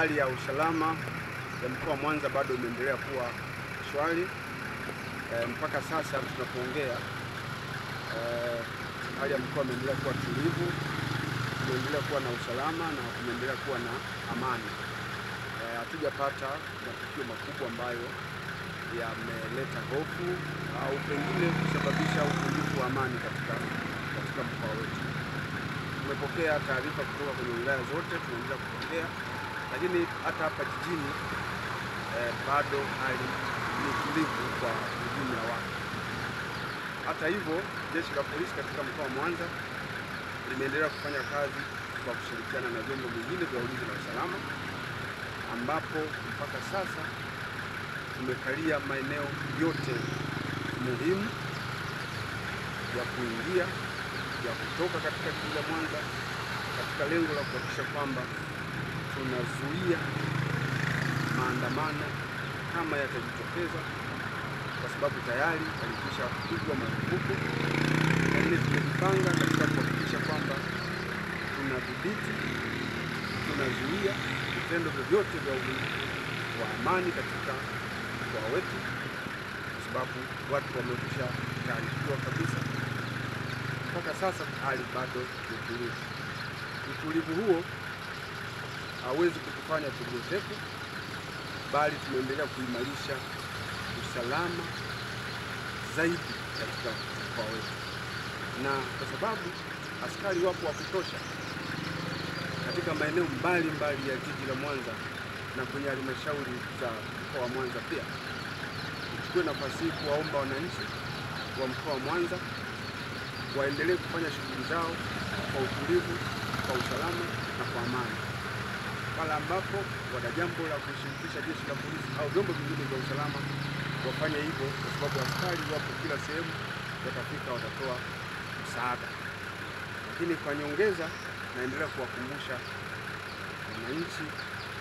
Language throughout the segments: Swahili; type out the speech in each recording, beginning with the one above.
hali ya usalama ya mkoa wa Mwanza bado imeendelea kuwa shwari. Mpaka sasa tunapoongea, hali ya mkoa imeendelea kuwa tulivu, imeendelea kuwa na usalama na imeendelea kuwa na amani. Hatujapata matukio makubwa ambayo yameleta hofu au pengine kusababisha uvunjifu wa amani katika mkoa wetu. Tumepokea taarifa kutoka kwenye wilaya zote, tunaendelea kupokea, lakini hata hapa jijini bado hali ni tulivu kwa ujumla wake. Hata hivyo, jeshi la polisi katika mkoa wa Mwanza limeendelea kufanya kazi kwa kushirikiana na vyombo vingine vya ulinzi na usalama, ambapo mpaka sasa tumekalia maeneo yote muhimu ya kuingia, ya kutoka katika jiji la Mwanza, katika lengo la kuhakikisha kwamba tunazuia maandamano kama yatajitokeza, kwa sababu tayari yalikwisha kupigwa marufuku. Lakini tumejipanga katika kuhakikisha kwamba tunadhibiti, tunazuia vitendo vyovyote vya uvunjifu wa amani katika mkoa wetu, kwa sababu watu wamekwisha taarifiwa kabisa. Mpaka sasa hali bado ni tulivu. Utulivu huo hauwezi kutufanya tugoteku, bali tumeendelea kuimarisha usalama zaidi katika mkoa wetu, na kwa sababu askari wapo wa kutosha katika maeneo mbalimbali ya jiji la Mwanza na kwenye halmashauri za mkoa wa Mwanza pia. Nichukue nafasi hii kuwaomba wananchi wa mkoa wa Mwanza waendelee kufanya shughuli zao kwa utulivu, kwa usalama na kwa amani. Pale ambapo wana jambo la kushirikisha jeshi la polisi au vyombo vingine vya usalama, wafanye hivyo, kwa sababu askari wapo kila sehemu, watafika, watatoa msaada. Lakini kwa nyongeza, naendelea kuwakumbusha wananchi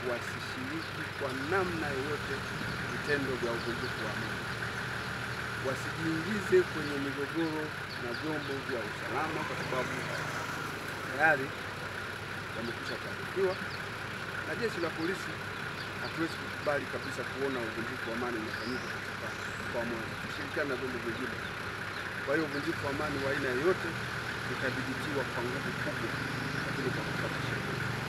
wasishiriki kwa namna yoyote vitendo vya uvunjifu wa amani. Wasijiingize kwenye migogoro na vyombo vya usalama, kwa sababu tayari wamekwisha taarifiwa na jeshi la polisi. Hatuwezi kukubali kabisa kuona uvunjifu wa amani unafanyika katika mkoa wa Mwanza. Tushirikiane na vyombo vingine. Kwa hiyo uvunjifu wa amani wa aina yoyote utadhibitiwa kwa nguvu kubwa, lakini kwa kufuata sheria.